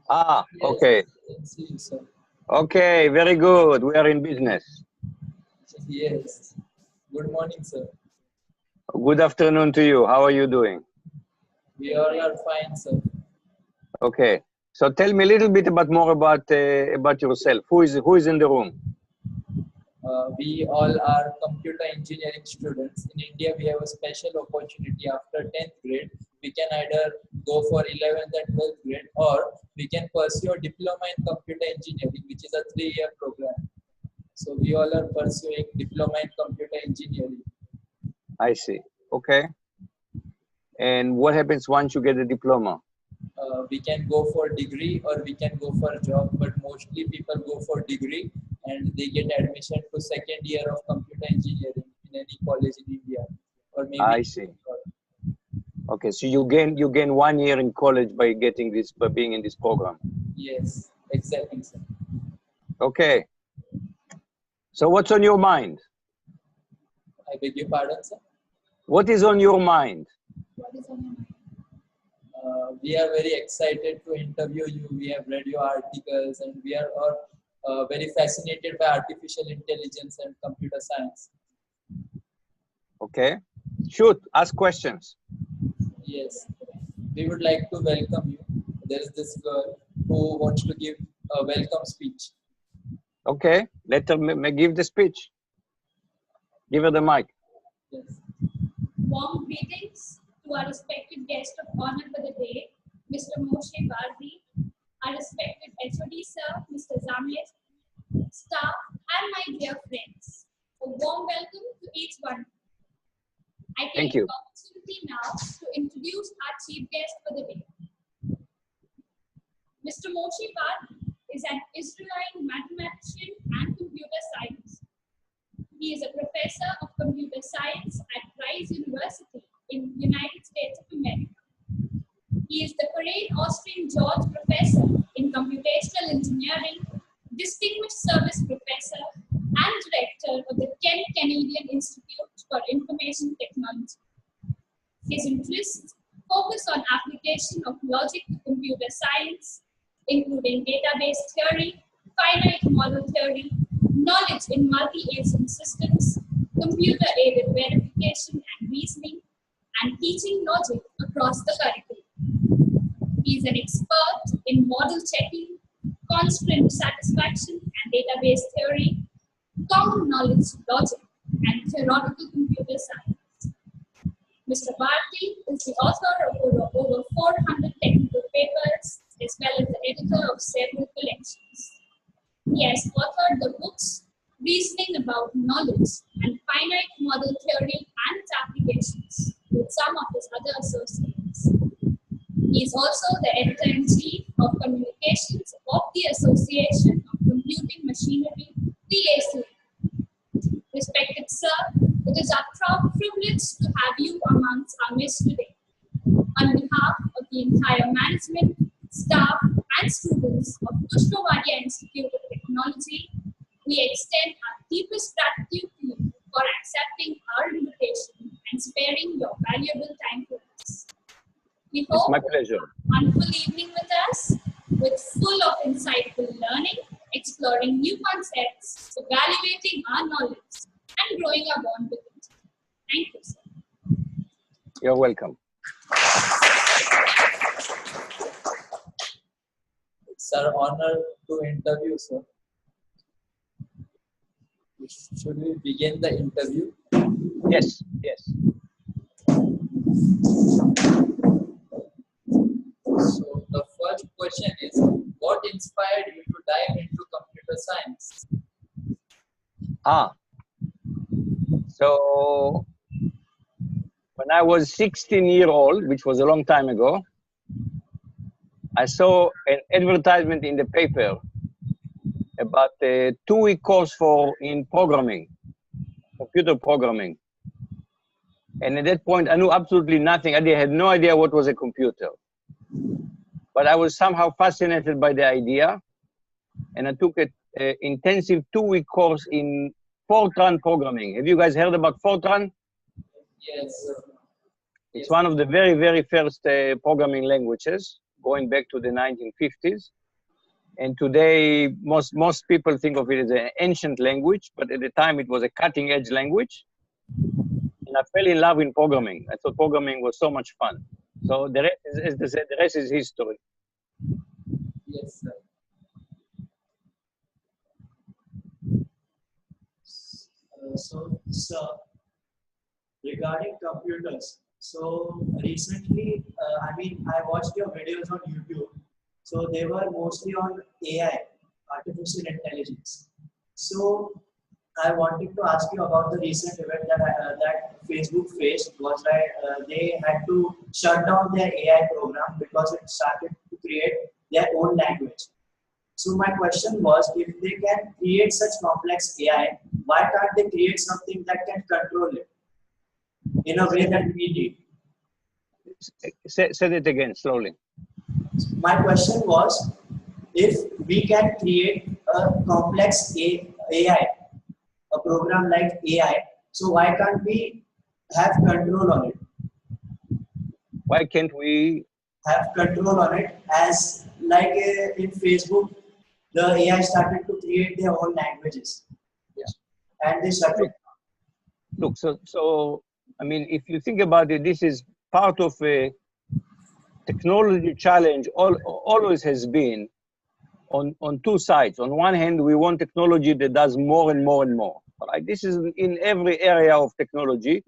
Ah, Yes, okay. I can see you, sir. Okay, very good. We are in business. Yes. Good morning, sir. Good afternoon to you. How are you doing? We all are fine, sir. Okay. So tell me a little bit more about yourself. Who is in the room? We all are computer engineering students. In India, we have a special opportunity after 10th grade. We can either go for 11th and 12th grade, or we can pursue a diploma in computer engineering, which is a 3-year program. So we all are pursuing diploma in computer engineering. I see. Okay. And what happens once you get a diploma? We can go for degree or we can go for job, but mostly people go for degree and they get admission to 2nd year of computer engineering in any college in India, or maybe. I see. Okay, so you gain 1 year in college by getting this, by being in this program. Yes, exactly, sir. Okay. So what's on your mind? I beg your pardon, sir. What is on your mind? What is on your mind? We are very excited to interview you. We have read your articles and we are all very fascinated by artificial intelligence and computer science. Okay. Shoot, ask questions. Yes, we would like to welcome you. There is this girl who wants to give a welcome speech. Okay, let her give the speech. Give her the mic. Yes. Warm greetings to our respected guest of honor for the day, Mr. Moshe Vardi, our respected HOD sir, Mr. Zamet, staff, and my dear friends. A warm welcome to each one. I take the opportunity now to introduce our chief guest for the day. Mr. Moshe Vardi is an Israeli mathematician and computer science. He is a professor of computer science at Rice University in the United States of America. He is the Parade Austrian George Professor in Computational Engineering, Distinguished Service Professor, and Director of the Kent Canadian Institute for Information Technology. His interests focus on application of logic to computer science, including database theory, finite model theory, knowledge in multi-agent systems, computer-aided verification and reasoning, and teaching logic across the curriculum. He is an expert in model checking, constraint satisfaction and database theory, common knowledge logic, and theoretical computer science. Mr. Vardi is the author of over 400 technical papers, as well as the editor of several collections. He has authored the books Reasoning About Knowledge and Finite Model Theory and its Applications with some of his other associates. He is also the editor-in-chief of Communications of the Association of Computing Machinery, PAC. Respected sir, it is our proud privilege to have you amongst our midst today. On behalf of the entire management, staff, and students of Vardi Institute of Technology, we extend our deepest gratitude to you for accepting our invitation and sparing your valuable time to us. We hope it's my pleasure. a wonderful evening with us, with full of insightful learning, exploring new concepts, evaluating our knowledge, and growing our bond with it. Thank you, sir. You're welcome. It's our honor to interview, sir. Should we begin the interview? Yes, yes. So the first question is, what inspired you to dive into computer science? So when I was 16-year-old, which was a long time ago, I saw an advertisement in the paper about a 2-week course in programming, computer programming. And at that point, I knew absolutely nothing. I had no idea what was a computer. But I was somehow fascinated by the idea. And I took an intensive 2-week course in Fortran programming. Have you guys heard about Fortran? Yes, sir. It's one of the very, very first programming languages. going back to the 1950s. And today, most people think of it as an ancient language, but at the time it was a cutting edge language. And I fell in love in programming. I thought programming was so much fun. So the rest is, as they said, the rest is history. Yes, sir. So, regarding computers, so recently, I mean, I watched your videos on YouTube. So they were mostly on AI, artificial intelligence. So I wanted to ask you about the recent event that Facebook faced was that they had to shut down their AI program because it started to create their own language. So my question was, if they can create such complex AI, why can't they create something that can control it in a way that we need? Say it again slowly. My question was, if we can create a complex AI, a program like AI, so why can't we have control on it? Why can't we Have control on it, as like in Facebook, the AI started to create their own languages. Yeah. And they shut it. Look, so I mean, if you think about it, this is part of a technology challenge. Always has been on two sides. On one hand, we want technology that does more and more and more. Right? This is in every area of technology.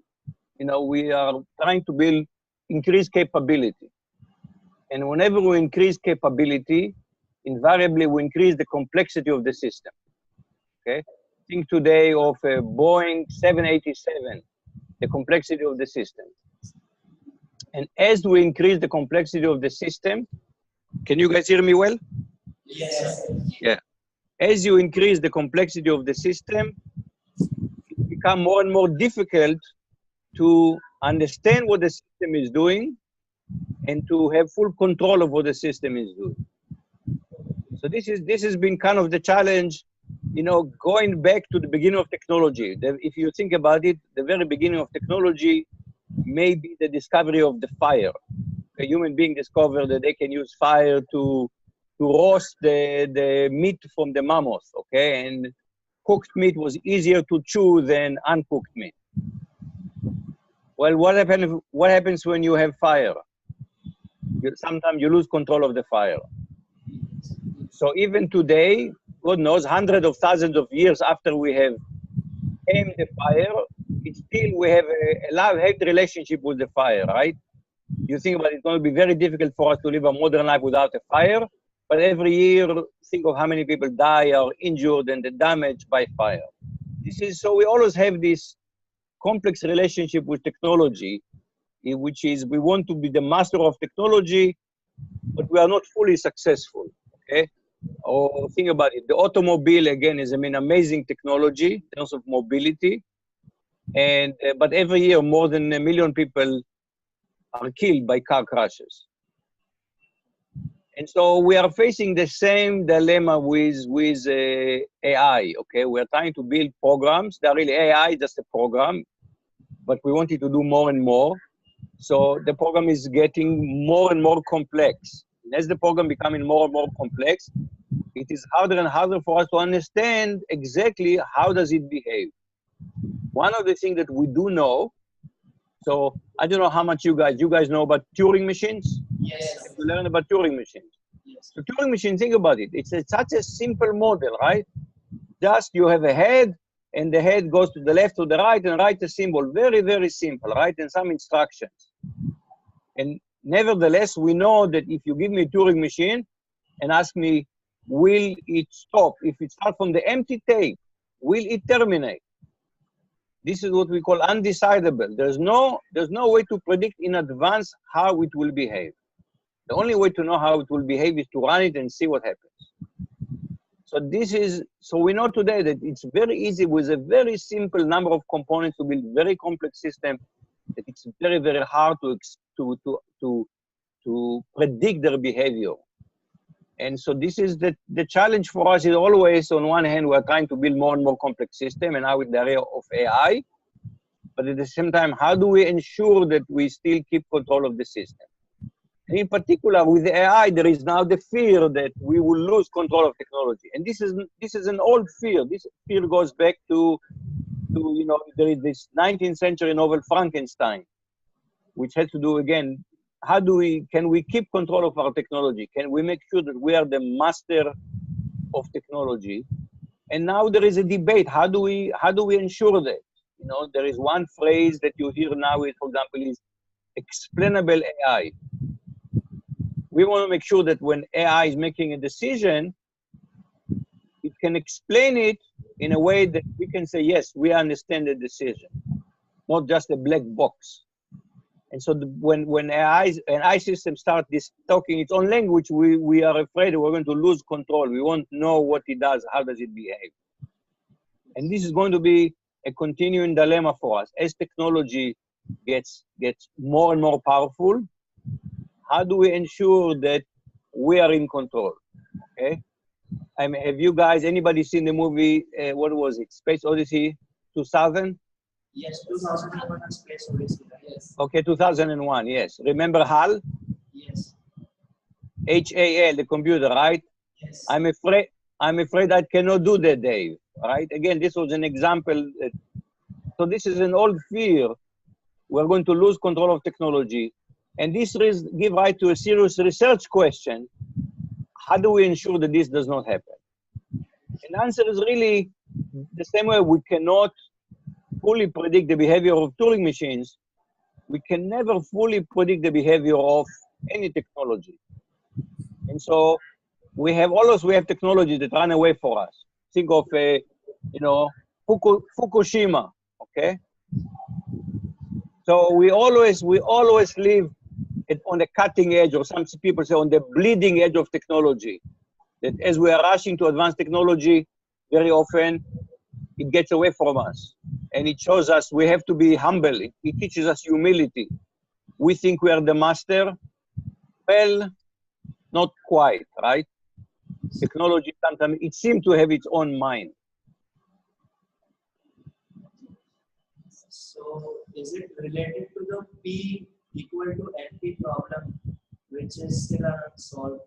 You know, we are trying to build increased capability, and whenever we increase capability, invariably we increase the complexity of the system. Okay, think today of a Boeing 787, the complexity of the system. And as we increase the complexity of the system, can you guys hear me well? Yes. Yeah. As you increase the complexity of the system, it becomes more and more difficult to understand what the system is doing and to have full control of what the system is doing. So this has been kind of the challenge, you know, going back to the beginning of technology. If you think about it, the very beginning of technology may be the discovery of the fire. A human being discovered that they can use fire to roast the meat from the mammoth, okay? And cooked meat was easier to chew than uncooked meat. Well, what happens when you have fire? Sometimes you lose control of the fire. So even today, God knows, hundreds of thousands of years after we have tamed the fire, it's still we have a love-hate relationship with the fire, right? You think about it, it's going to be very difficult for us to live a modern life without a fire, but every year, think of how many people die or injured and the damage by fire. So we always have this complex relationship with technology, which is we want to be the master of technology, but we are not fully successful, okay? Or think about it, the automobile, again, is an amazing technology in terms of mobility, and but every year more than 1 million people are killed by car crashes. And so we are facing the same dilemma with AI, okay? We're trying to build programs. They're really AI, just a program, but we want it to do more and more. So the program is getting more and more complex. And as the program becoming more and more complex, it is harder and harder for us to understand exactly how does it behave. One of the things that we do know, so I don't know how much you guys know about Turing machines? Yes. You learn about Turing machines. Yes. So Turing machine, think about it. It's such a simple model, right? Just you have a head, and the head goes to the left, to the right, and write a symbol. Very, very simple, right? And some instructions. And nevertheless, we know that if you give me a Turing machine and ask me, will it stop? If it starts from the empty tape, will it terminate? This is what we call undecidable. There's no way to predict in advance how it will behave. The only way to know how it will behave is to run it and see what happens. So we know today that it's very easy with a very simple number of components to build very complex system, that it's very, very hard to predict their behavior. And so this is the challenge for us is always, on one hand, we're trying to build more and more complex system, and now with the area of AI, but at the same time, how do we ensure that we still keep control of the system? And in particular, with the AI, there is now the fear that we will lose control of technology. And this is an old fear. This fear goes back to you know, there is this 19th century novel Frankenstein, which has to do, again, can we keep control of our technology? Can we make sure that we are the master of technology? And now there is a debate. How do we ensure that? You know, there is one phrase that you hear now, for example, is explainable AI. We want to make sure that when AI is making a decision, it can explain it in a way that we can say, yes, we understand the decision, not just a black box. And so when AI system start talking its own language, we are afraid we're going to lose control. We won't know what it does, how does it behave. And this is going to be a continuing dilemma for us. As technology gets more and more powerful, how do we ensure that we are in control? Okay. I mean, have you guys, anybody seen the movie, what was it, Space Odyssey 2000? Yes, 2001 Space Odyssey. Yes. Okay, 2001, yes. Remember HAL? Yes. HAL, the computer, right? Yes. I'm afraid I cannot do that, Dave, right? Again, this was an example. So this is an old fear. We're going to lose control of technology. And this give rise to a serious research question. How do we ensure that this does not happen? And the answer is really the same way we cannot fully predict the behavior of Turing machines. We can never fully predict the behavior of any technology. And so we have technologies that run away for us. Think of, you know, Fukushima, okay? So we always live on the cutting edge, or some people say on the bleeding edge of technology. That as we are rushing to advanced technology, very often it gets away from us. And it shows us we have to be humble. It teaches us humility. We think we are the master. Well, not quite, right? Technology sometimes, it seems to have its own mind. So is it related to the P equal to NP problem, which is still unsolved?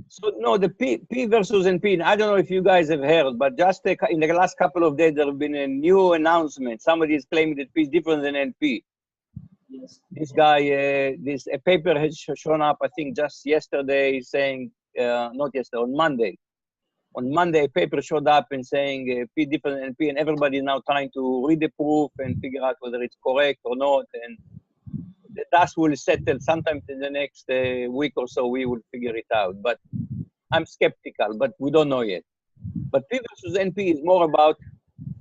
So no, the P versus NP, I don't know if you guys have heard, but just in the last couple of days, there have been a new announcement. Somebody is claiming that P is different than NP. Yes. This guy, a paper has shown up, I think just yesterday, saying, not yesterday, on Monday. On Monday, a paper showed up and saying P different than NP, and everybody is now trying to read the proof and figure out whether it's correct or not. And the dust will settle sometime in the next week or so. We will figure it out. But I'm skeptical, but we don't know yet. But P versus NP is more about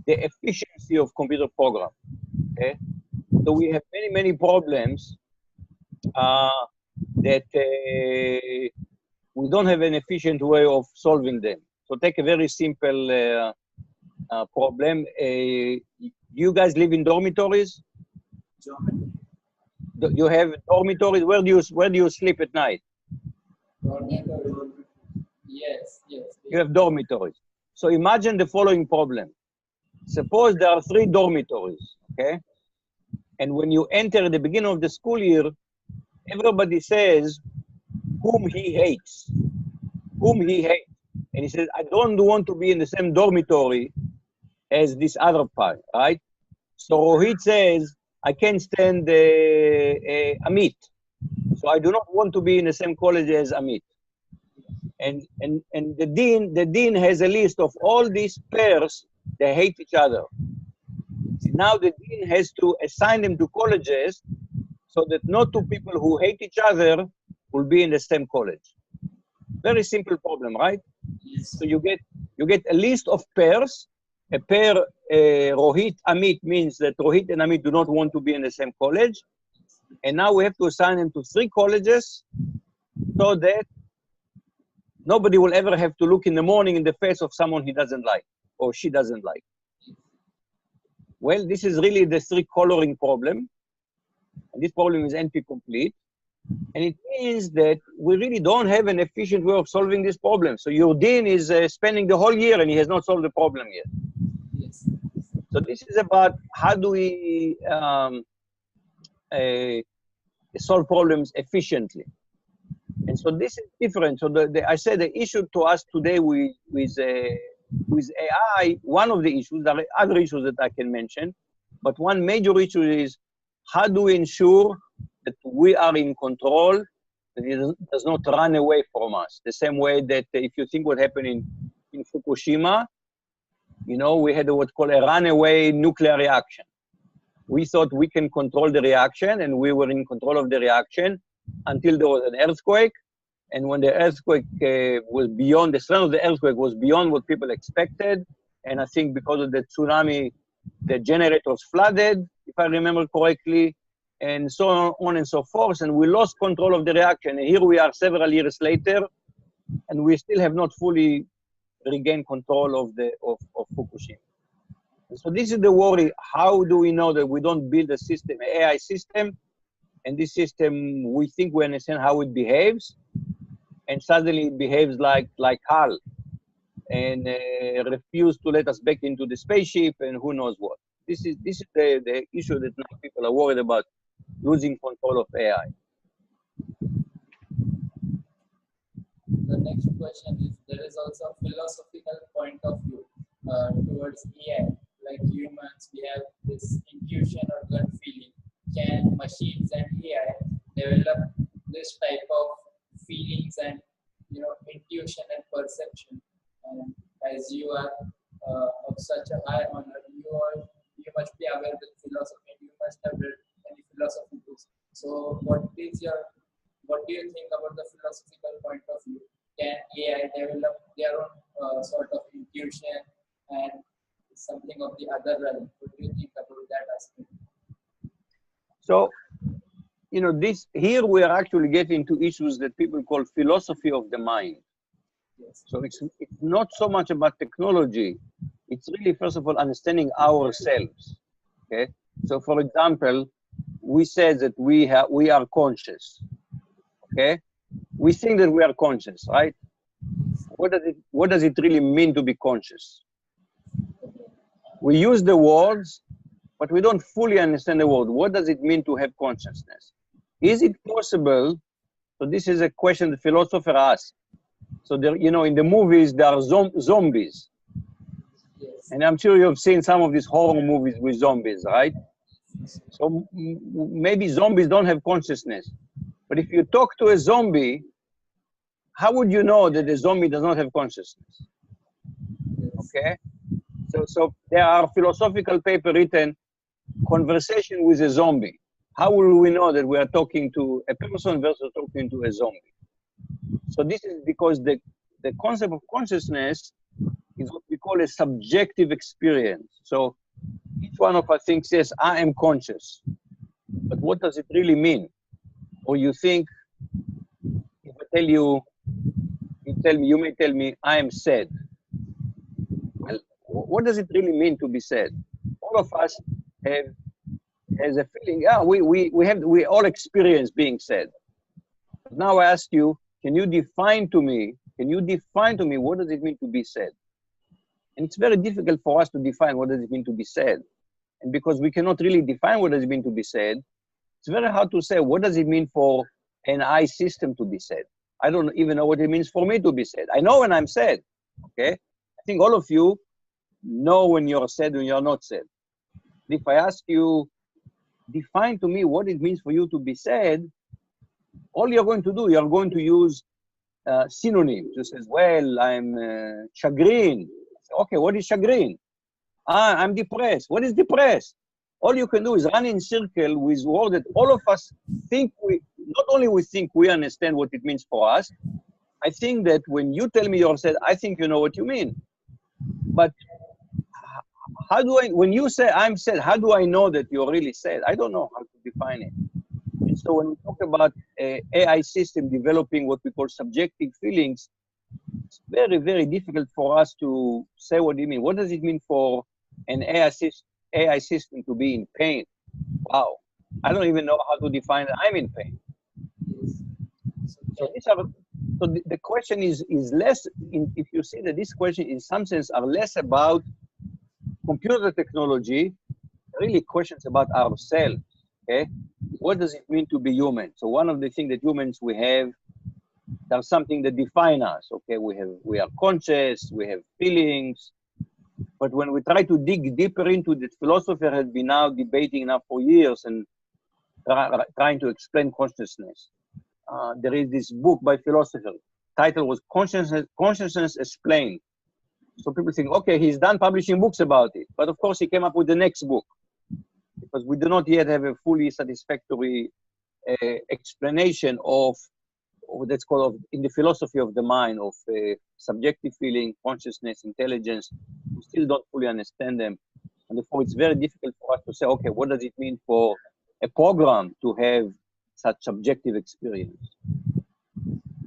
the efficiency of computer program. Okay, so we have many problems that we don't have an efficient way of solving them. So take a very simple problem. You guys live in dormitories? Germany. You have dormitories. Where do you sleep at night? Dormitory. Yes. You have dormitories. So imagine the following problem. Suppose there are 3 dormitories, okay? And when you enter at the beginning of the school year, everybody says whom he hates. And he says, I don't want to be in the same dormitory as this other part, right? So Rohit says, I can't stand Amit. So I do not want to be in the same college as Amit. And the dean has a list of all these pairs that hate each other. Now the dean has to assign them to colleges so that no 2 people who hate each other will be in the same college. Very simple problem, right? Yes. So you get a list of pairs. A pair Rohit Amit means that Rohit and Amit do not want to be in the same college. And now we have to assign them to 3 colleges so that nobody will ever have to look in the morning in the face of someone he doesn't like or she doesn't like. Well, this is really the 3 coloring problem. And this problem is NP complete. And it means that we really don't have an efficient way of solving this problem. So your dean is spending the whole year and he has not solved the problem yet. Yes. So this is about how do we solve problems efficiently. And so this is different. So I said the issue to us today with AI, one of the issues, there are other issues that I can mention, but one major issue is how do we ensure that we are in control, that it does not run away from us. The same way that if you think what happened in Fukushima, you know, we had what's called a runaway nuclear reaction. We thought we can control the reaction, and we were in control of the reaction until there was an earthquake. And when the earthquake was beyond, the strength of the earthquake was beyond what people expected. And I think because of the tsunami, the generators flooded, if I remember correctly, and so on and so forth. And we lost control of the reaction. And here we are several years later, and we still have not fully regained control of Fukushima. And so this is the worry. How do we know that we don't build a system, an AI system, and this system, we think we understand how it behaves, and suddenly it behaves like HAL, and refuse to let us back into the spaceship, and who knows what. This is the issue that now people are worried about, losing control of AI. The next question is, there is also a philosophical point of view towards AI. Like humans, we have this intuition or gut feeling. Can machines and AI develop this type of feelings and, you know, intuition and perception? And as you are of such a high honor, you must be aware with philosophy. You must have read many philosophy books. So, what do you think about the philosophical point of view? Can AI develop their own sort of intuition and something of the other realm? What do you think about that aspect? So, you know, here we are actually getting to issues that people call philosophy of the mind. Yes. So it's not so much about technology. It's really, first of all, understanding ourselves. Okay. So, for example, we said that we are conscious. Okay. We think that we are conscious, right? What does it really mean to be conscious? We use the words, but we don't fully understand the word. What does it mean to have consciousness? Is it possible? So this is a question the philosopher asks. So there, you know, in the movies there are zombies, Yes. and I'm sure you've seen some of these horror movies with zombies, right? So maybe zombies don't have consciousness, but if you talk to a zombie, how would you know that the zombie does not have consciousness? Okay. So there are philosophical papers written, conversation with a zombie. How will we know that we are talking to a person versus talking to a zombie? So this is because the concept of consciousness is what we call a subjective experience. So each one of us thinks, yes, I am conscious. But what does it really mean? Or you think, if I tell you, you may tell me, I am sad. Well, what does it really mean to be sad? All of us has a feeling, yeah, we all experience being sad. But now I ask you, can you define to me what does it mean to be sad? And it's very difficult for us to define what does it mean to be sad. And because we cannot really define what does it mean to be sad, it's very hard to say what does it mean for an I system to be sad. I don't even know what it means for me to be sad. I know when I'm sad, okay? I think all of you know when you're sad, when you're not sad. If I ask you, define to me what it means for you to be sad, all you're going to do, you're going to use synonyms. You say, well, I'm chagrin. Okay, what is chagrin? I'm depressed. What is depressed? All you can do is run in circle with words that all of us think not only we think we understand what it means for us, I think that when you tell me you're sad, I think you know what you mean. But when you say I'm sad, how do I know that you're really sad? I don't know how to define it. And so when we talk about AI system developing what we call subjective feelings, it's very, very difficult for us to say what it means. What does it mean for an AI system to be in pain? Wow. I don't even know how to define that I'm in pain. So the question is less, if you see that this question in some sense are less about computer technology, really questions about ourselves, okay? what does it mean to be human? So one of the things that humans we have, there's something that define us. Okay, we are conscious, we have feelings, but when we try to dig deeper into this, philosopher has been now debating now for years and trying to explain consciousness. There is this book by philosopher. Title was Consciousness Explained. So people think, okay, he's done publishing books about it, but of course he came up with the next book because we do not yet have a fully satisfactory explanation of what that's called in the philosophy of the mind of subjective feeling, consciousness, intelligence. We still don't fully understand them, and therefore it's very difficult for us to say, okay, what does it mean for a program to have such subjective experience?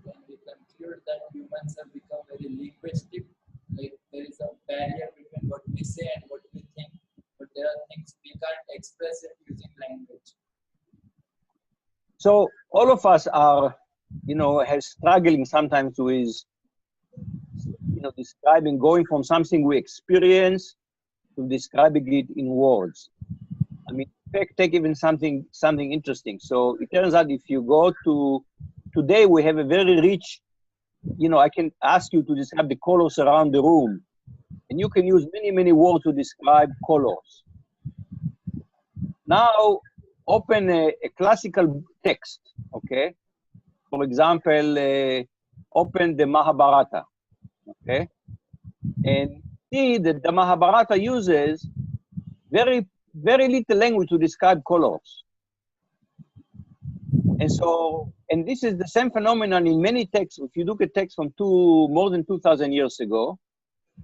When we conclude that humans have become very linguistic, like there is a barrier between what we say and what we think, but there are things we can't express it using language. So all of us are, have struggling sometimes with, describing, going from something we experience to describing it in words. I mean, take even something interesting. So it turns out if you go to, today we have a very rich, I can ask you to describe the colors around the room, and you can use many, many words to describe colors. Now, open a classical text, okay? For example, open the Mahabharata, okay? And see that the Mahabharata uses very, very little language to describe colors. And so, and this is the same phenomenon in many texts. If you look at texts from more than 2,000 years ago,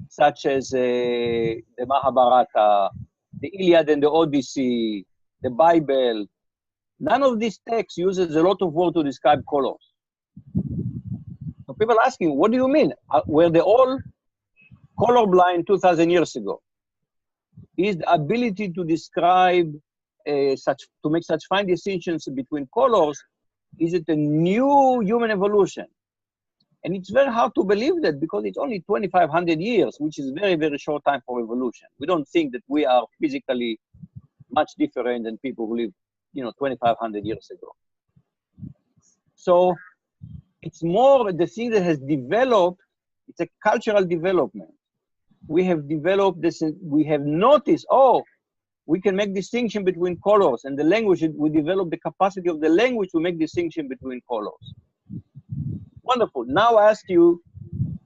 such as the Mahabharata, the Iliad and the Odyssey, the Bible, none of these texts uses a lot of words to describe colors. So people are asking, what do you mean? Were they all colorblind 2,000 years ago? Is the ability to describe to make such fine distinctions between colors, is it a new human evolution? And it's very hard to believe that because it's only 2,500 years, which is very, very short time for evolution. We don't think that we are physically much different than people who lived, 2,500 years ago. So it's more the thing that has developed, it's a cultural development. We have developed this, we have noticed, oh, we can make distinction between colors, and the language, we develop the capacity of the language to make distinction between colors. Wonderful. Now I ask you,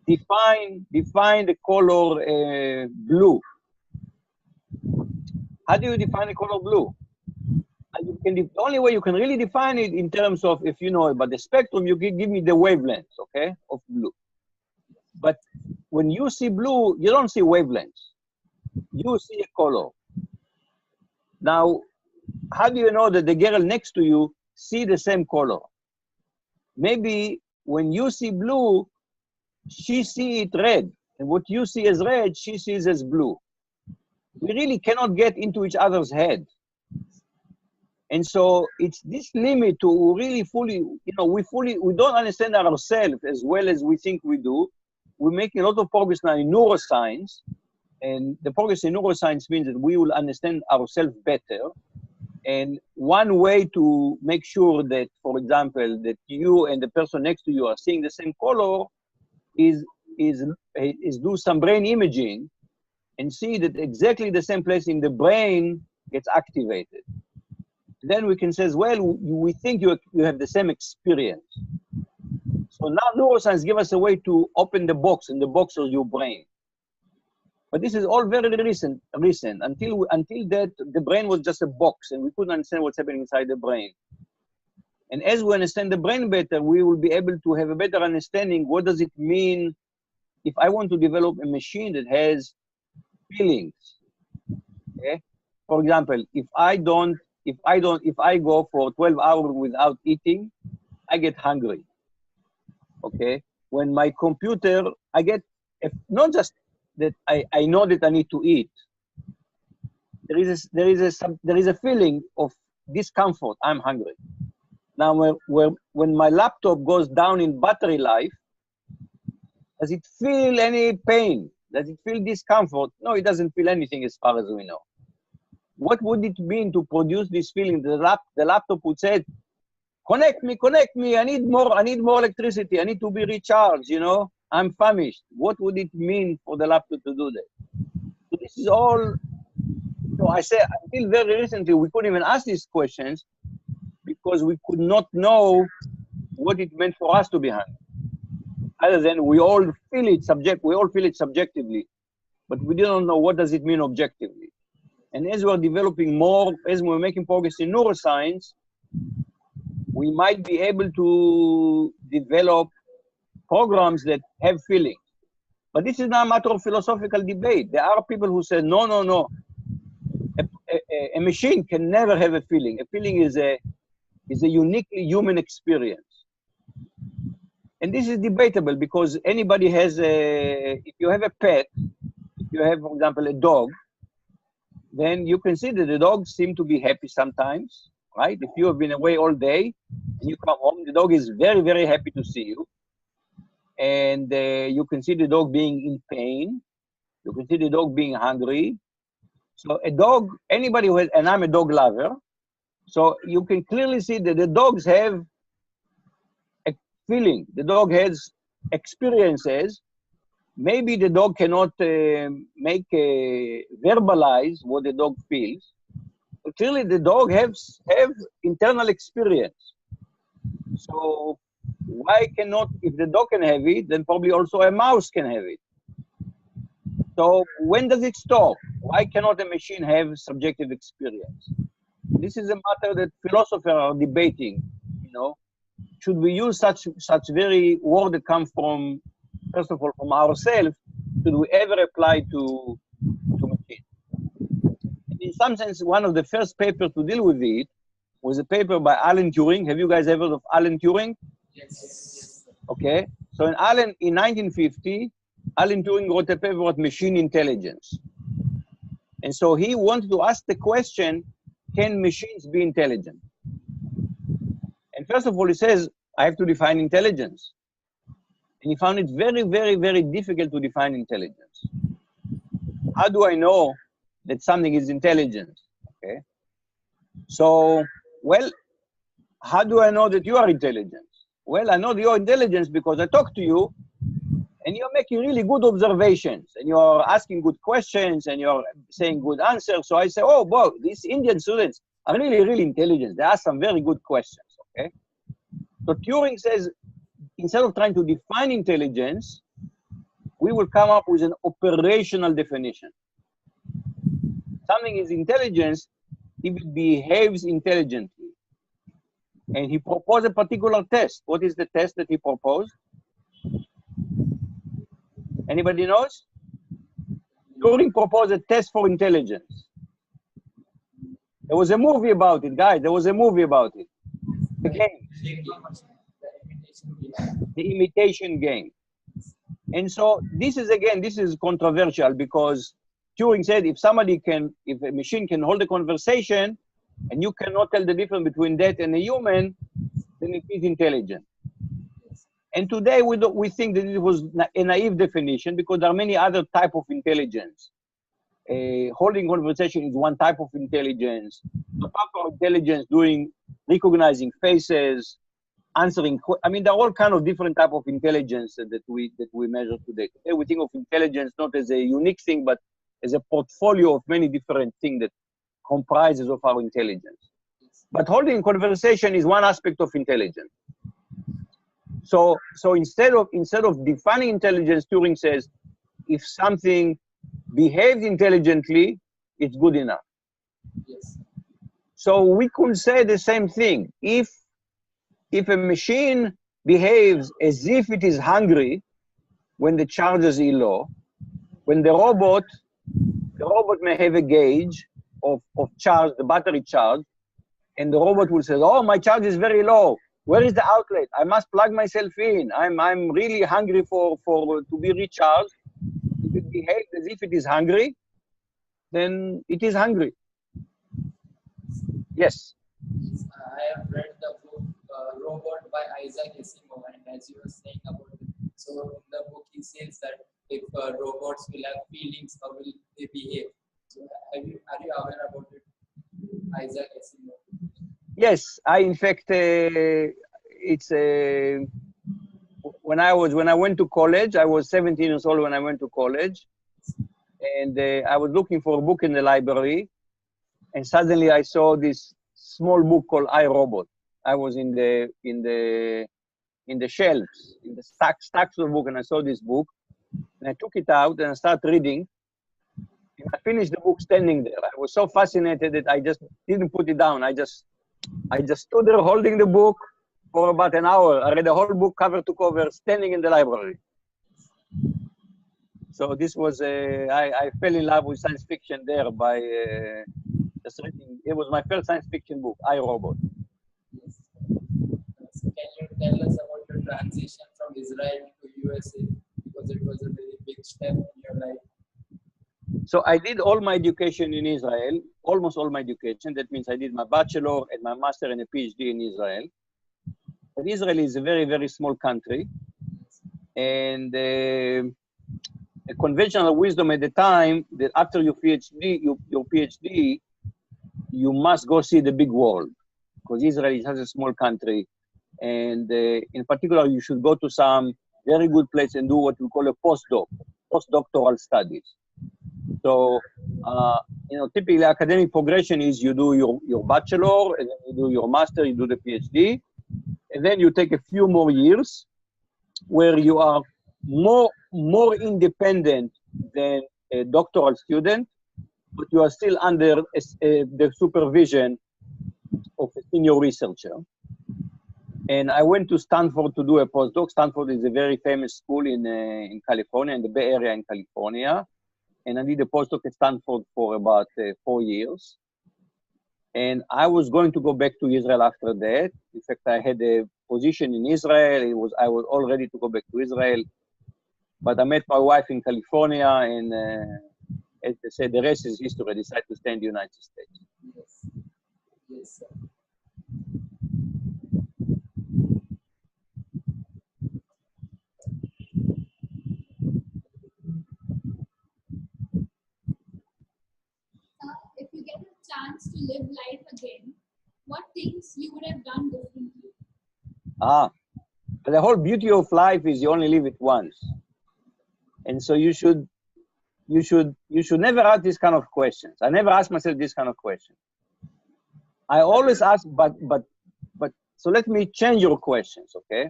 define the color blue. How do you define the color blue? And the only way you can really define it in terms of, if you know about the spectrum, you can give me the wavelengths, okay, of blue. But when you see blue, you don't see wavelengths. You see a color. Now, how do you know that the girl next to you see the same color? Maybe when you see blue, she sees it red. And what you see as red, she sees as blue. We really cannot get into each other's head. And so it's this limit to really fully, we don't understand ourselves as well as we think we do. We're making a lot of progress now in neuroscience. And the progress in neuroscience means that we will understand ourselves better. And one way to make sure that, for example, that you and the person next to you are seeing the same color is do some brain imaging and see that exactly the same place in the brain gets activated. Then we can say, well, we think you have the same experience. So now neuroscience gives us a way to open the box, and the box is your brain. But this is all very recent. Until that, the brain was just a box, and we couldn't understand what's happening inside the brain. And as we understand the brain better, we will be able to have a better understanding. What does it mean if I want to develop a machine that has feelings? Okay. For example, if I go for 12 hours without eating, I get hungry. Okay. When my computer, I get not just that I know that I need to eat. There is a feeling of discomfort. I'm hungry. Now, when my laptop goes down in battery life, does it feel any pain? Does it feel discomfort? No, it doesn't feel anything as far as we know. what would it mean to produce this feeling? The laptop would say, connect me, I need more electricity, I need to be recharged, you know, I'm famished. What would it mean for the laptop to do that? So this is all, so I say, until very recently, we couldn't even ask these questions because we could not know what it meant for us to be hungry. Other than we all feel it subjectively, but we don't know what does it mean objectively. And as we're developing more, as we're making progress in neuroscience, we might be able to develop programs that have feelings. But this is not a matter of philosophical debate. There are people who say, no. A machine can never have a feeling. A feeling is a uniquely human experience. And this is debatable because anybody has if you have a pet, if you have, for example, a dog, then you can see that the dogs seem to be happy sometimes, right? If you have been away all day and you come home, the dog is very, very happy to see you. And you can see the dog being in pain. You can see the dog being hungry. So a dog, anybody who has, and I'm a dog lover, so you can clearly see that the dogs have a feeling. The dog has experiences. Maybe the dog cannot verbalize what the dog feels, but clearly the dog have internal experience. So why cannot, if the dog can have it, then probably also a mouse can have it. So when does it stop? Why cannot a machine have subjective experience? This is a matter that philosophers are debating, you know. Should we use such very words that come from, first of all, from ourselves, should we ever apply to machines? In some sense, one of the first papers to deal with it was a paper by Alan Turing. Have you guys ever heard of Alan Turing? Yes. Okay. So in 1950, Alan Turing wrote a paper about machine intelligence. And so he wanted to ask the question, can machines be intelligent? And first of all, he says, I have to define intelligence. And he found it very, very, very difficult to define intelligence. How do I know that something is intelligent? Okay. So, well, how do I know that you are intelligent? Well, I know that you're intelligent because I talk to you and you're making really good observations and you're asking good questions and you're saying good answers. So I say, oh, boy, these Indian students are really, really intelligent. They ask some very good questions, okay? So Turing says, instead of trying to define intelligence, we will come up with an operational definition. Something is intelligence if it behaves intelligently. And he proposed a particular test. What is the test that he proposed? Anybody knows? Turing proposed a test for intelligence. There was a movie about it, guys. There was a movie about it. The game. The imitation game. And so this is controversial because Turing said if a machine can hold a conversation and you cannot tell the difference between that and a human, then it is intelligent. And today we think that it was a naive definition because there are many other types of intelligence. Holding conversation is one type of intelligence. The type of intelligence recognizing faces, answering. I mean, there are all kinds of different types of intelligence that we measure today. Today we think of intelligence not as a unique thing, but as a portfolio of many different things that comprises of our intelligence. But holding conversation is one aspect of intelligence. So instead of defining intelligence, Turing says, if something behaves intelligently, it's good enough. Yes. So we could say the same thing. If a machine behaves as if it is hungry when the charge is low, when the robot may have a gauge of charge, the battery charge, and the robot will say, oh, my charge is very low. Where is the outlet? I must plug myself in. I'm really hungry to be recharged. If it behaves as if it is hungry, then it is hungry. Yes. I have read the book Robot by Isaac Asimov, and as you were saying about it, so in the book he says that if robots will have feelings, how will they behave? So are you aware about it? Isaac Asimov. Yes, I in fact, it's when I went to college. I was 17 years old when I went to college, and I was looking for a book in the library, and suddenly I saw this small book called I, Robot. I was in the shelves, in the stacks of book, and I saw this book, and I took it out and I started reading, and I finished the book standing there. I was so fascinated that I just didn't put it down. I just stood there holding the book for about an hour. I read the whole book cover to cover, standing in the library. So this was I fell in love with science fiction there by just reading. It was my first science fiction book, I, Robot. Yes. So can you tell us about your transition from Israel to USA? Because it was a very big step in your life. So I did all my education in Israel, almost all my education. That means I did my bachelor and my master and a PhD in Israel. But Israel is a very, very small country. And a conventional wisdom at the time that after your PhD, you must go see the big world, because Israel is such a small country. And in particular, you should go to some very good place and do what we call a postdoctoral studies. So, typically academic progression is you do your bachelor, and then you do your master, you do the PhD, and then you take a few more years where you are more independent than a doctoral student, but you are still under the supervision of a senior researcher. And I went to Stanford to do a postdoc. Stanford is a very famous school in California, in the Bay Area in California. And I did a postdoc at Stanford for about 4 years. And I was going to go back to Israel after that. In fact, I had a position in Israel. I was all ready to go back to Israel. But I met my wife in California, and as they say, the rest is history. I decided to stay in the United States. Yes. Yes, sir. If you get a chance to live life again, what things you would have done differently? The whole beauty of life is you only live it once. And so you should never ask these kind of questions. I never ask myself this kind of question. I always ask, but so let me change your questions, okay?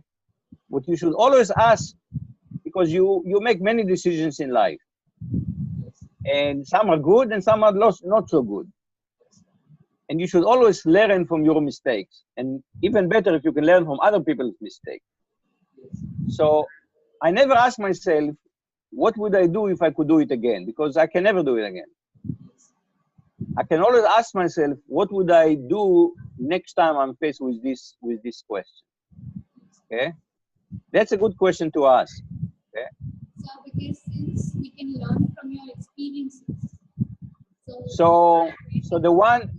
What you should always ask, because you make many decisions in life, and some are good and some are not so good. And you should always learn from your mistakes, and even better if you can learn from other people's mistakes. So I never ask myself, what would I do if I could do it again? Because I can never do it again. I can always ask myself, what would I do next time I'm faced with this question? Okay, that's a good question to ask. Okay. So because since we can learn from your experiences, so the one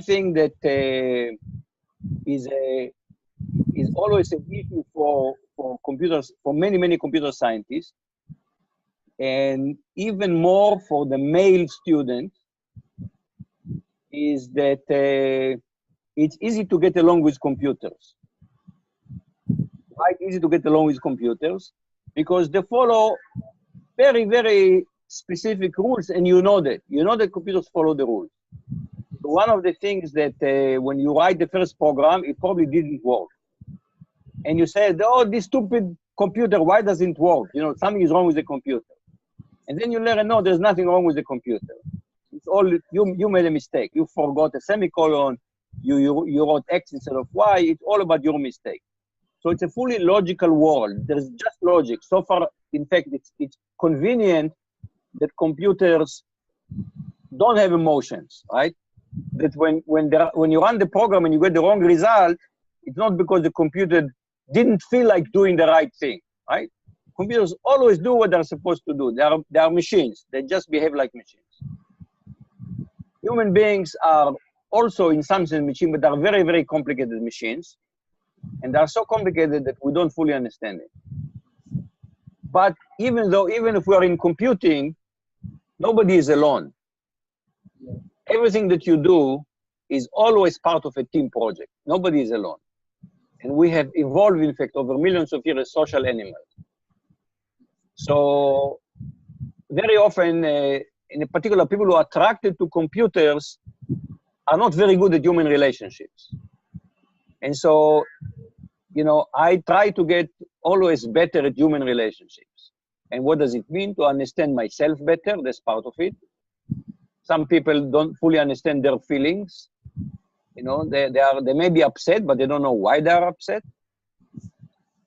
thing that is always an issue for computers, for many computer scientists, and even more for the male students, is that it's easy to get along with computers. Why it's easy to get along with computers? Because they follow very, very specific rules, and you know that. You know that computers follow the rules. So one of the things that when you write the first program, it probably didn't work. And you said, oh, this stupid computer, why doesn't it work? Something is wrong with the computer. And then you learn, no, there's nothing wrong with the computer. It's all, you made a mistake. You forgot a semicolon. You wrote X instead of Y. It's all about your mistake. So it's a fully logical world. There's just logic. So far, in fact, it's convenient that computers don't have emotions, right? That when you run the program and you get the wrong result, it's not because the computer didn't feel like doing the right thing, right? Computers always do what they're supposed to do. They are machines. They just behave like machines. Human beings are also in some sense machines, but they're very, very complicated machines. And they're so complicated that we don't fully understand it. But even if we are in computing, nobody is alone. everything that you do is always part of a team project. Nobody is alone. And we have evolved, in fact, over millions of years as social animals. So very often, in particular, people who are attracted to computers are not very good at human relationships. And so, you know, I try to get always better at human relationships. And what does it mean? To understand myself better, that's part of it. Some people don't fully understand their feelings. You know, they may be upset, but they don't know why they are upset.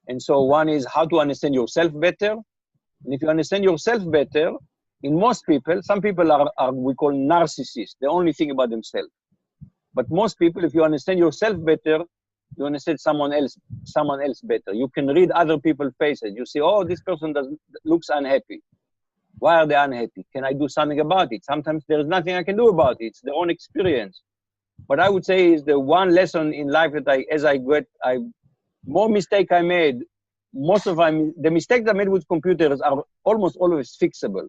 And so one is how to understand yourself better. And if you understand yourself better, in most people, some people are we call narcissists. They only think about themselves. But most people, if you understand yourself better, you understand someone else better. You can read other people's faces. You see, oh, this person looks unhappy. Why are they unhappy? Can I do something about it? Sometimes there is nothing I can do about it. It's their own experience. But I would say is the one lesson in life that more mistake I made, most of the mistakes I made with computers are almost always fixable.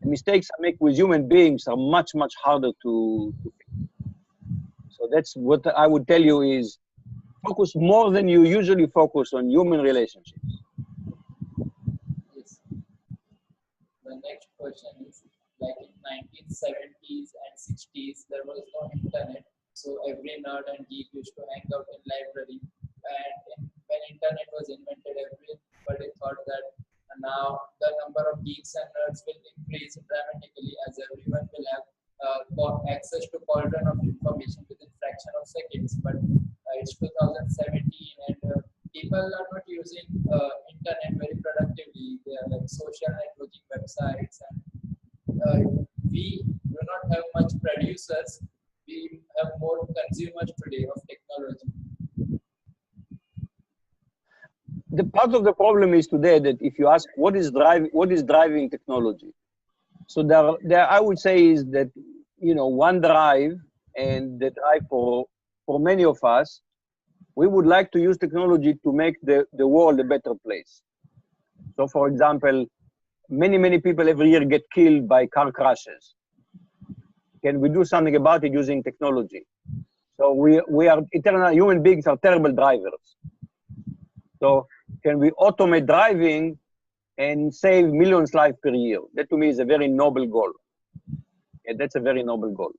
The mistakes I make with human beings are much, much harder to fix. So that's what I would tell you is focus more than you usually focus on human relationships. Yes. The next question is, like in 1970s and 60s, there was no internet. So every nerd and geek used to hang out in library. And when internet was invented, everybody thought that now the number of geeks and nerds will increase dramatically as everyone will have access to cauldron of information within fraction of seconds. But it's 2017 and people are not using internet very productively. They are like social networking websites, and we do not have much producers. We have more consumers today of technology. The part of the problem is today that if you ask what is driving technology, so there I would say is that, you know, one drive, and the drive for many of us, we would like to use technology to make the world a better place. So for example, many people every year get killed by car crashes. Can we do something about it using technology? So we are eternal human beings are terrible drivers. So can we automate driving and save millions of lives per year? That to me is a very noble goal. Yeah, that's a very noble goal.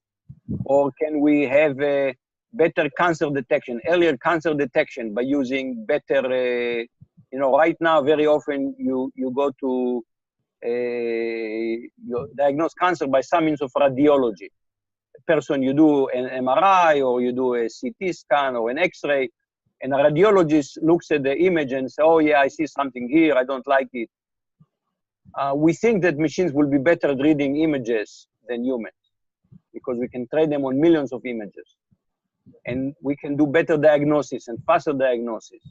Or can we have a better cancer detection, earlier cancer detection by using better, you know, right now very often you go to you diagnose cancer by some means of radiology. A person, you do an MRI or you do a CT scan or an X-ray, and a radiologist looks at the image and says, oh yeah, I see something here, I don't like it. We think that machines will be better at reading images than humans because we can train them on millions of images. And we can do better diagnosis and faster diagnosis.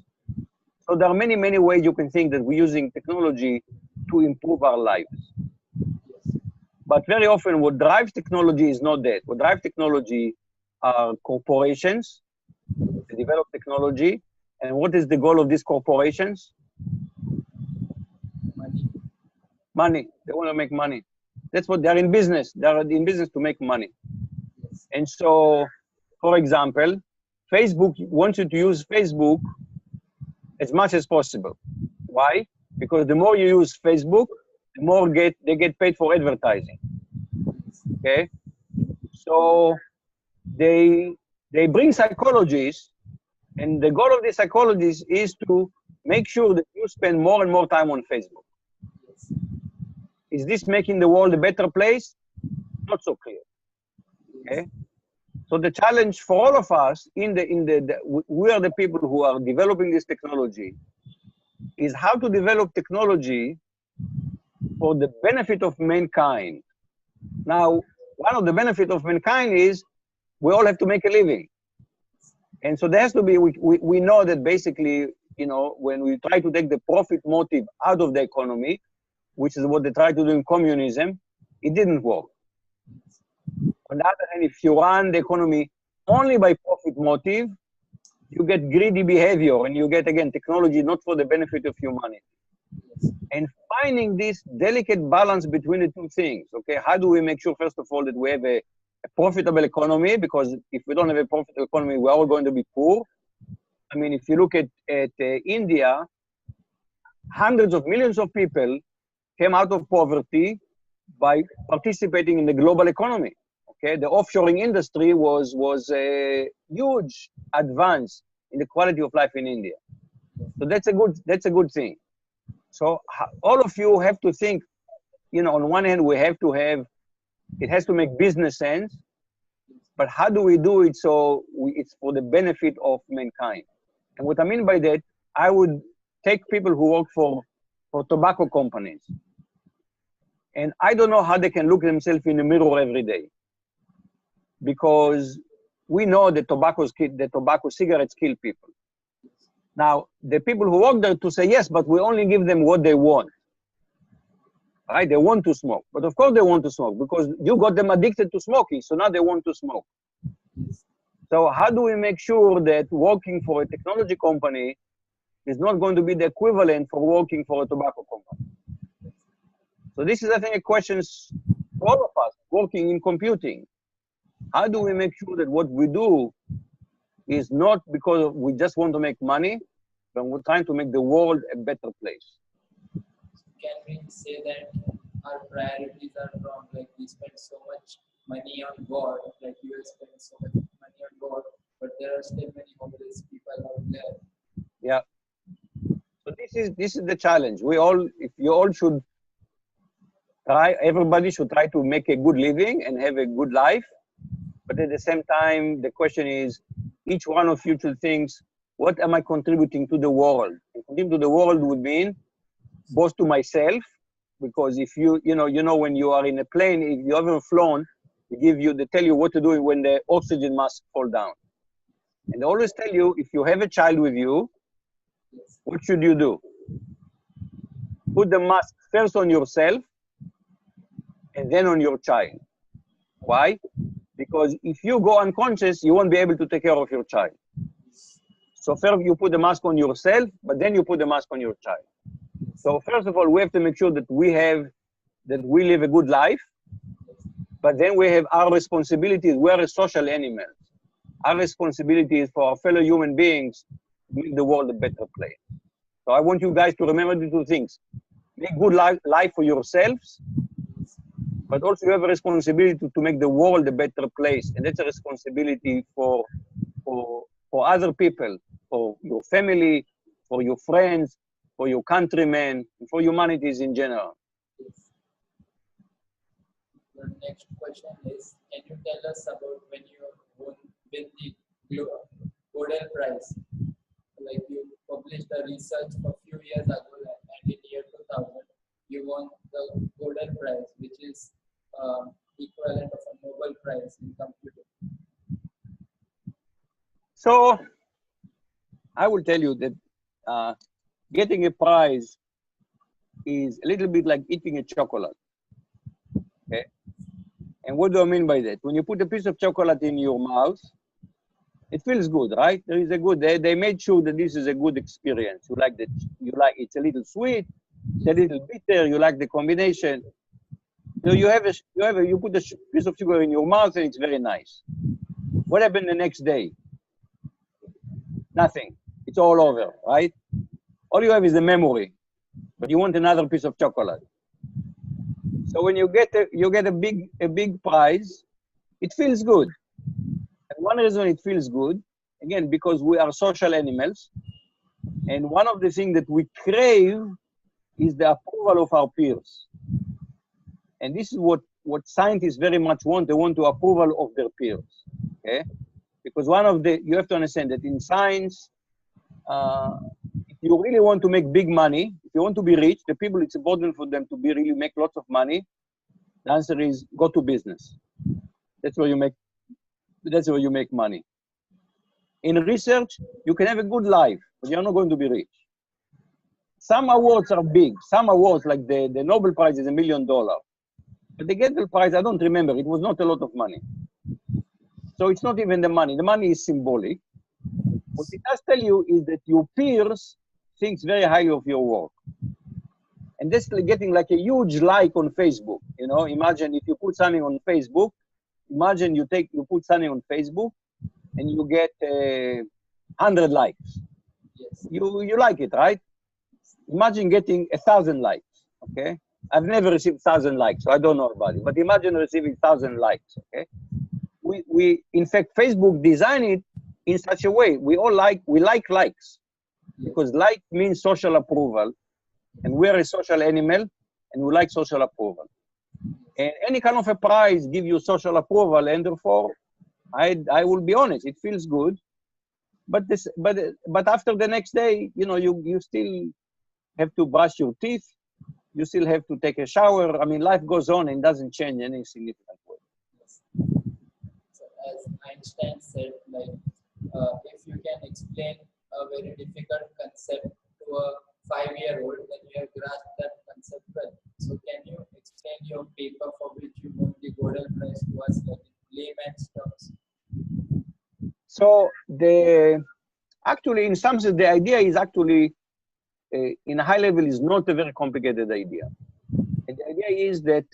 So there are many ways you can think that we're using technology to improve our lives. But very often what drives technology is not that. What drives technology are corporations that develop technology. And what is the goal of these corporations? Money. They want to make money. That's what they're in business. They're in business to make money. And so, for example, Facebook wants you to use Facebook as much as possible. Why? Because the more you use Facebook, the more they get paid for advertising. Okay? So they bring psychologists, and the goal of the psychologists is to make sure that you spend more and more time on Facebook. Is this making the world a better place? Not so clear. Okay? So the challenge for all of us we are the people who are developing this technology, is how to develop technology for the benefit of mankind. Now, one of the benefits of mankind is we all have to make a living. And so there has to be, we know that basically, you know, when we try to take the profit motive out of the economy, which is what they try to do in communism, it didn't work. On the other hand, if you run the economy only by profit motive, you get greedy behavior and you get, again, technology not for the benefit of humanity. And finding this delicate balance between the two things, okay? How do we make sure, first of all, that we have a a profitable economy, because if we don't have a profitable economy, we're all going to be poor. I mean, if you look at India, hundreds of millions of people came out of poverty by participating in the global economy. Okay, the offshoring industry was a huge advance in the quality of life in India. So that's a good thing. So all of you have to think, you know, on one hand, it has to make business sense, but how do we do it so it's for the benefit of mankind? And what I mean by that, I would take people who work for tobacco companies, and I don't know how they can look themselves in the mirror every day, because we know that tobacco cigarettes kill people. Now, the people who work there to say, yes, but we only give them what they want. Right? They want to smoke. But of course they want to smoke, because you got them addicted to smoking, so now they want to smoke. So how do we make sure that working for a technology company is not going to be the equivalent for working for a tobacco company? So this is, I think, a question for all of us working in computing. How do we make sure that what we do is not because we just want to make money, but we're trying to make the world a better place? Can we say that our priorities are wrong? Like, we spend so much money on war, like US spends so much money on war, but there are still many homeless people out there. Yeah. So this is the challenge. Everybody should try to make a good living and have a good life. But at the same time, the question is, each one of you should think, what am I contributing to the world? And contributing to the world would mean both to myself, because if you know, when you are in a plane, if you haven't flown, they tell you what to do when the oxygen mask fall down. And they always tell you, if you have a child with you, what should you do? Put the mask first on yourself and then on your child. Why? Because if you go unconscious, you won't be able to take care of your child. So first you put the mask on yourself, but then you put the mask on your child. So first of all, we have to make sure that we live a good life, but then we have our responsibilities. We are a social animal. Our responsibility is for our fellow human beings to make the world a better place. So I want you guys to remember the two things. Make good life for yourselves, but also you have a responsibility to make the world a better place. And that's a responsibility for other people, for your family, for your friends, for your countrymen, for humanities in general. The next question is, can you tell us about when you won with the Nobel Prize? Like, you published a research a few years ago, and in year 2000, you won the Nobel Prize, which is equivalent of a Nobel Prize in computing. So I will tell you that getting a prize is a little bit like eating a chocolate. Okay? And what do I mean by that? When you put a piece of chocolate in your mouth, it feels good, right? There is a good. They made sure that this is a good experience. You like it's a little sweet, it's a little bitter. You like the combination. So you put a piece of sugar in your mouth and it's very nice. What happened the next day? Nothing. It's all over, right? All you have is a memory, but you want another piece of chocolate. So when you get a big prize, it feels good. And one reason it feels good, again, because we are social animals, and one of the things that we crave is the approval of our peers. And this is what scientists very much want. They want the approval of their peers. Okay? Because you have to understand that in science, if you really want to make big money, if you want to be rich, the people, it's important for them to really make lots of money. The answer is go to business. That's where you make money. In research, you can have a good life, but you're not going to be rich. Some awards are big. Some awards, like the Nobel Prize, is $1 million. But the Gettel Prize, I don't remember. It was not a lot of money. So it's not even the money. The money is symbolic. What it does tell you is that your peers think very highly of your work. And that's getting like a huge like on Facebook. You know, imagine if you put something on Facebook, imagine you put something on Facebook and you get 100 likes. Yes. You like it, right? Imagine getting 1,000 likes, okay? I've never received 1,000 likes, so I don't know about it. But imagine receiving 1,000 likes, okay? We in fact, Facebook designed it in such a way. We like likes, because like means social approval, and we're a social animal, and we like social approval. And any kind of a prize give you social approval, and therefore, I will be honest, it feels good. But after the next day, you know, you still have to brush your teeth. You still have to take a shower. I mean, life goes on and doesn't change in any significant way. So as Einstein said, like if you can explain a very difficult concept to a 5-year-old, then you have grasped that concept well. So can you explain your paper for which you won the Golden Prize to us, like in layman's terms? So actually, in some sense, the idea is actually in a high level is not a very complicated idea. And the idea is that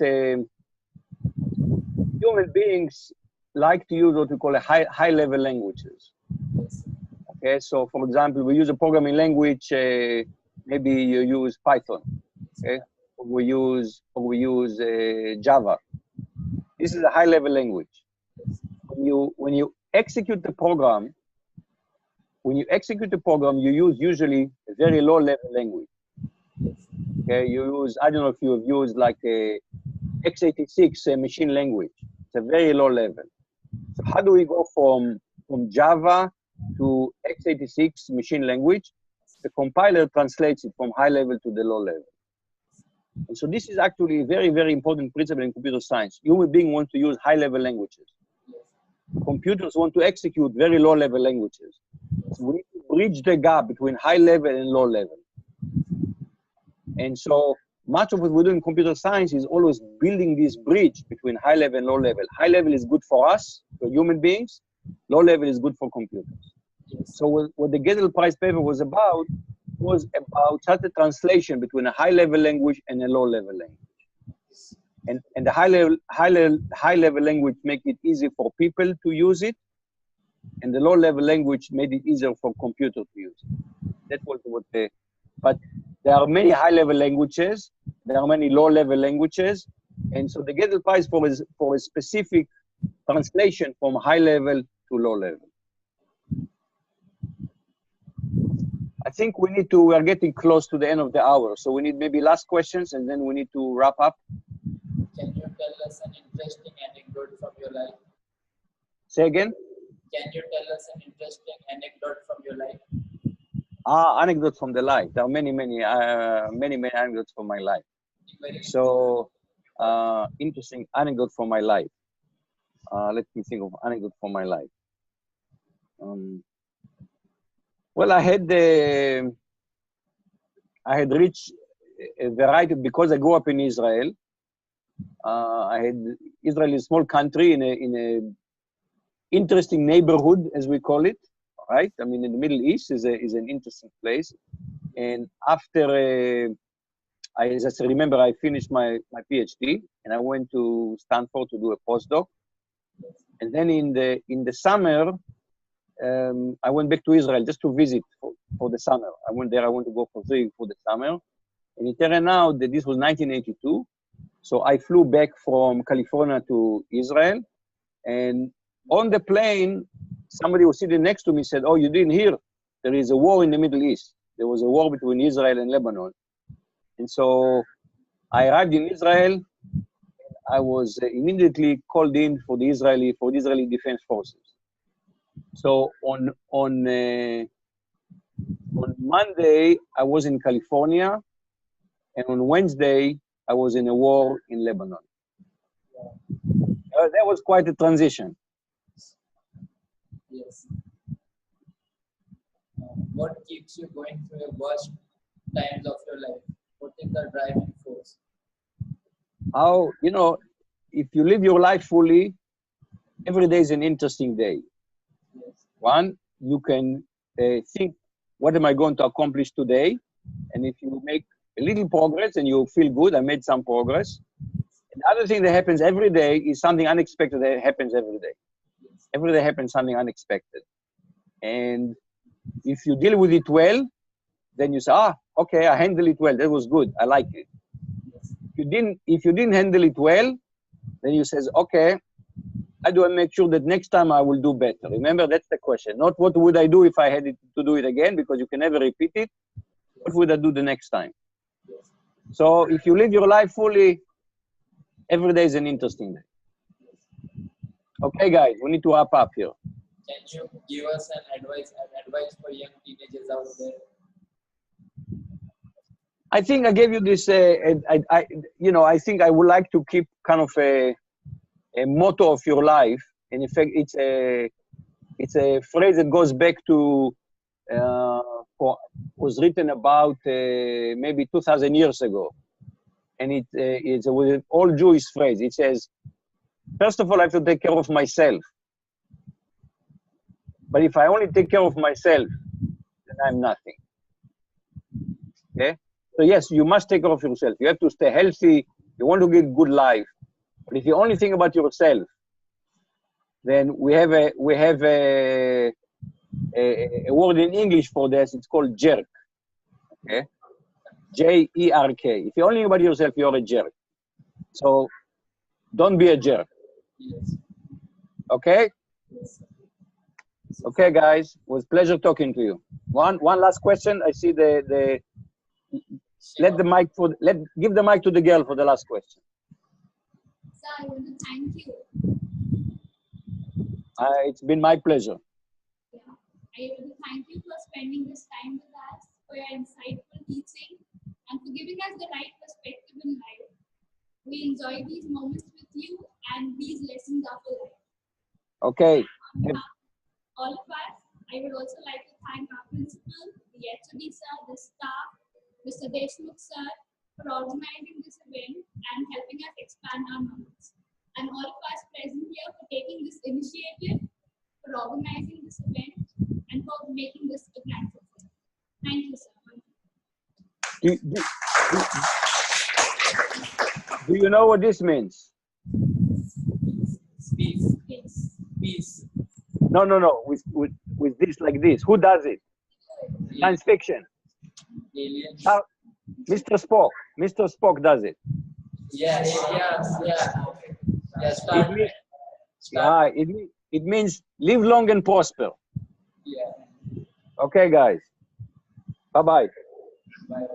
human beings like to use what we call a high level languages. Yes. Okay, so for example, we use a programming language. Maybe you use Python. Okay, or we use Java. This is a high level language. When you execute the program, you use usually a very low level language. Okay, you use, I don't know if you have used like a x86 machine language. It's a very low level. So how do we go from Java to x86 machine language? The compiler translates it from high level to the low level. And so this is actually a very, very important principle in computer science. Human beings want to use high level languages. Computers want to execute very low level languages. So we need to bridge the gap between high level and low level. And so much of what we do in computer science is always building this bridge between high level and low level. High level is good for us, for human beings. Low level is good for computers. So what the Gödel Prize paper was about such a translation between a high level language and a low level language. And the high level language make it easy for people to use it, and the low level language made it easier for computers to use it. That was but there are many high level languages, there are many low level languages, and so the Gödel Prize for a specific translation from high level to low level. I think we are getting close to the end of the hour, so we need maybe last questions, and then we need to wrap up. Can you tell us an interesting anecdote from your life? Say again? Can you tell us an interesting anecdote from your life? Anecdotes from the life. There are many anecdotes from my life. So, interesting anecdote from my life. Let me think of anecdote from my life. Well, I had reached a variety, because I grew up in Israel. Israel is a small country in a interesting neighborhood, as we call it, right? I mean, in the Middle East is an interesting place. And after I just remember, I finished my PhD, and I went to Stanford to do a postdoc. And then in the summer, I went back to Israel just to visit for the summer. I went there. I want to go for the summer. And it turned out that this was 1982. So I flew back from California to Israel, and on the plane, somebody was sitting next to me said, "Oh, you didn't hear? There is a war in the Middle East. There was a war between Israel and Lebanon." And so I arrived in Israel. I was immediately called in for the Israeli Defense Forces. So on Monday, I was in California, and on Wednesday, I was in a war in Lebanon. That was quite a transition. Yes. What keeps you going through your worst times of your life? What is the driving force? How, if you live your life fully, every day is an interesting day. Yes. One, you can think, what am I going to accomplish today? And if you make a little progress and you feel good, I made some progress. And The other thing that happens every day is something unexpected that happens every day. Every day happens something unexpected. And if you deal with it well, then you say, ah, okay, I handled it well. That was good. I like it. If you didn't handle it well, then you says, okay, how do I make sure that next time I will do better? Remember, that's the question. Not what would I do if I had to do it again, because you can never repeat it. What would I do the next time? So if you live your life fully, every day is an interesting day. Okay, guys, we need to wrap up here. Can you give us an advice for young teenagers out there? I think I gave you this. I think I would like to keep kind of a motto of your life. And in fact, it's a phrase that goes back to was written about maybe 2,000 years ago, and it's an old Jewish phrase. It says, first of all, I have to take care of myself. But if I only take care of myself, then I'm nothing. Okay? So yes, you must take care of yourself. You have to stay healthy. You want to get good life. But if you only think about yourself, then we have a word in English for this. It's called jerk. Okay? J-E-R-K. If you only think about yourself, you're a jerk. So don't be a jerk. Yes. Okay? Yes. Okay, guys. It was a pleasure talking to you. One last question. I see give the mic to the girl for the last question. Sir, I want to thank you. It's been my pleasure. Yeah. I want to thank you for spending this time with us, for your insightful teaching, and for giving us the right perspective in life. We enjoy these moments with you, and these lessons are for life. Okay. All of us, I would also like to thank our principal, the HOD sir, the staff, Mr. Deshmukh sir, for organizing this event and helping us expand our knowledge. And all of us present here for taking this initiative, for organizing this event, and for making this a grand success. Thank you, sir. Do you know what this means? Peace. Yes. Peace. No. With this like this. Who does it? Science fiction. Aliens. Mr. Spock. Mr. Spock does it. Yeah. It means live long and prosper. Yeah. Okay, guys. Bye-bye. Bye.